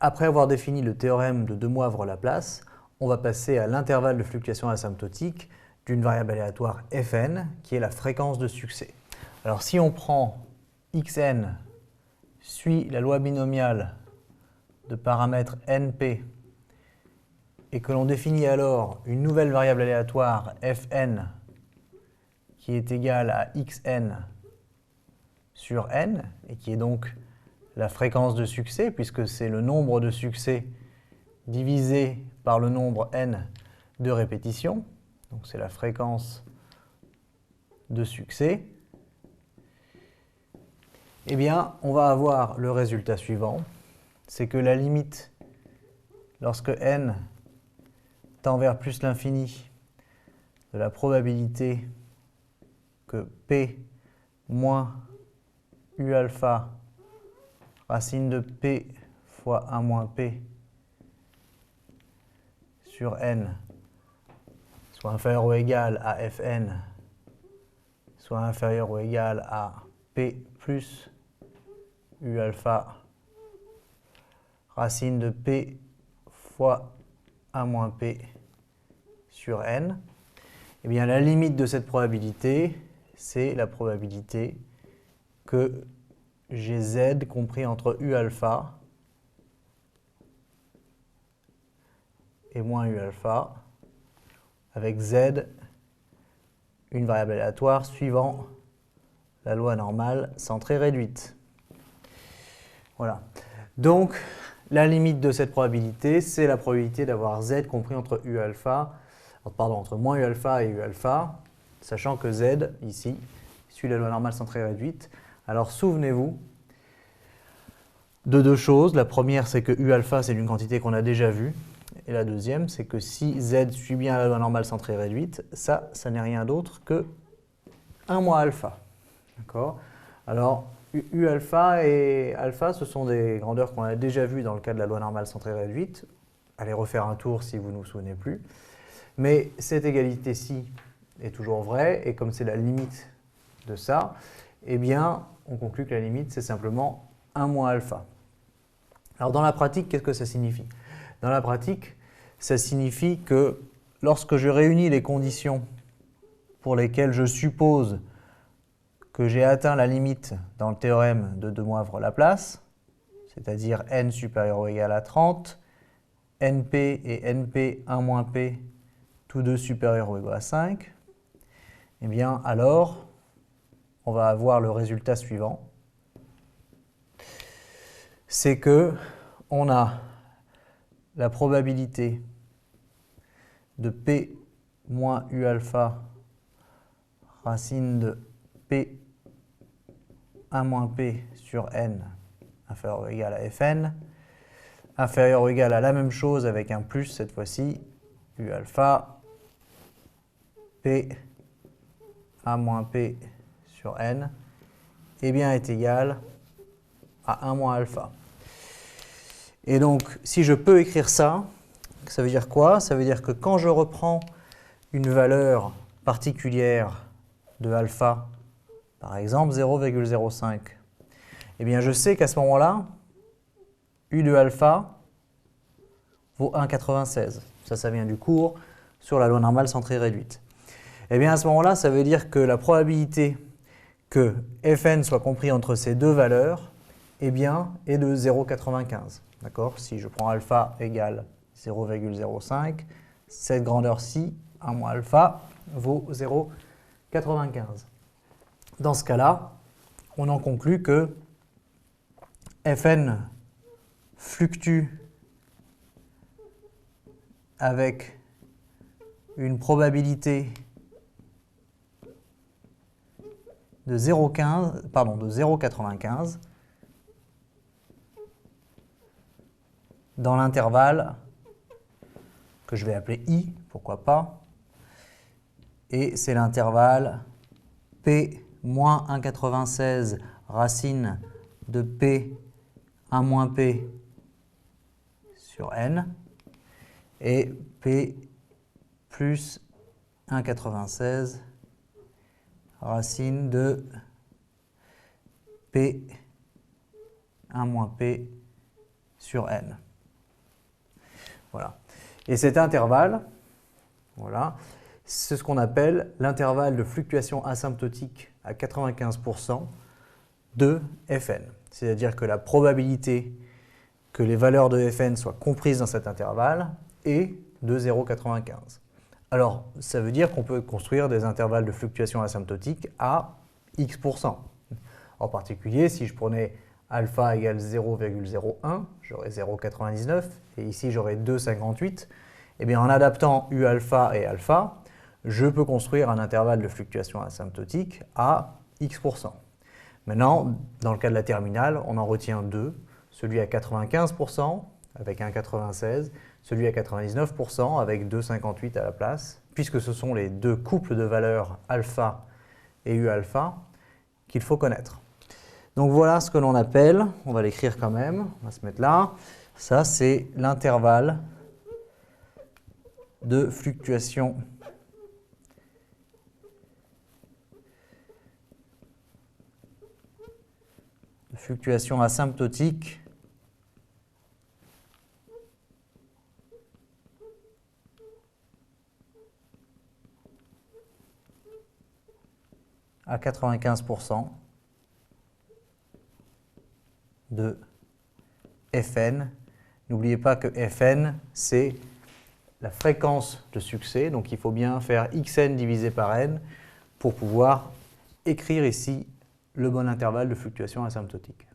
après avoir défini le théorème de De Moivre-Laplace, on va passer à l'intervalle de fluctuation asymptotique d'une variable aléatoire fn, qui est la fréquence de succès. Alors si on prend xn suit la loi binomiale de paramètres np et que l'on définit alors une nouvelle variable aléatoire fn qui est égale à xn sur n et qui est donc la fréquence de succès puisque c'est le nombre de succès divisé par le nombre n de répétitions. Donc c'est la fréquence de succès. Eh bien, on va avoir le résultat suivant, c'est que la limite, lorsque n tend vers plus l'infini, de la probabilité que p moins u alpha racine de p fois 1 moins p sur n soit inférieur ou égal à fn, soit inférieur ou égal à p plus u alpha racine de p fois 1 moins p sur n, eh bien la limite de cette probabilité, c'est la probabilité que j'ai z compris entre u alpha et moins u alpha, avec z, une variable aléatoire suivant la loi normale centrée réduite. Voilà. Donc, la limite de cette probabilité, c'est la probabilité d'avoir z compris entre u alpha, entre moins u alpha et u alpha, sachant que z, ici, suit la loi normale centrée réduite. Alors, souvenez-vous de deux choses. La première, c'est que u alpha, c'est une quantité qu'on a déjà vue. Et la deuxième, c'est que si z suit bien la loi normale centrée réduite, ça n'est rien d'autre que 1 moins alpha. D'accord ? Alors, u alpha et alpha, ce sont des grandeurs qu'on a déjà vues dans le cas de la loi normale centrée réduite. Allez refaire un tour si vous ne vous souvenez plus. Mais cette égalité-ci est toujours vraie, et comme c'est la limite de ça, eh bien, on conclut que la limite, c'est simplement 1 moins alpha. Alors, dans la pratique, qu'est-ce que ça signifie ? Dans la pratique, ça signifie que lorsque je réunis les conditions pour lesquelles je suppose que j'ai atteint la limite dans le théorème de De Moivre-Laplace, c'est-à-dire n supérieur ou égal à 30, np et np 1 moins p, tous deux supérieurs ou égaux à 5, eh bien alors, on va avoir le résultat suivant. C'est que on a la probabilité de p moins u alpha racine de p 1 moins p sur n inférieur ou égal à fn, inférieur ou égal à la même chose avec un plus cette fois-ci, u alpha p 1 moins p sur n, eh bien est égal à 1 moins alpha. Et donc, si je peux écrire ça, ça veut dire quoi? Ça veut dire que quand je reprends une valeur particulière de alpha, par exemple 0,05, eh bien je sais qu'à ce moment-là, u de alpha vaut 1,96. Ça vient du cours sur la loi normale centrée réduite. Eh bien à ce moment-là, ça veut dire que la probabilité que fn soit compris entre ces deux valeurs, eh bien, est de 0,95. D'accord? Si je prends alpha égale 0,05, cette grandeur-ci, 1 moins alpha, vaut 0,95. Dans ce cas-là, on en conclut que fn fluctue avec une probabilité de 0,95 dans l'intervalle que je vais appeler I, pourquoi pas, et c'est l'intervalle P moins 1,96 racine de P 1 moins P sur N, et P plus 1,96 racine de P 1 moins P sur N. Voilà. Et cet intervalle, voilà, c'est ce qu'on appelle l'intervalle de fluctuation asymptotique à 95% de Fn. C'est-à-dire que la probabilité que les valeurs de Fn soient comprises dans cet intervalle est de 0,95. Alors, ça veut dire qu'on peut construire des intervalles de fluctuation asymptotique à x%. En particulier, si je prenais alpha égale 0,01, j'aurais 0,99, et ici j'aurais 2,58. Eh bien, en adaptant U alpha et alpha, je peux construire un intervalle de fluctuation asymptotique à x%. Maintenant, dans le cas de la terminale, on en retient deux, celui à 95% avec 1,96, celui à 99% avec 2,58 à la place, puisque ce sont les deux couples de valeurs alpha et U alpha qu'il faut connaître. Donc voilà ce que l'on appelle, on va l'écrire quand même, on va se mettre là, ça c'est l'intervalle de fluctuation asymptotique à 95% de Fn. N'oubliez pas que Fn, c'est la fréquence de succès, donc il faut bien faire xn divisé par n pour pouvoir écrire ici le bon intervalle de fluctuation asymptotique.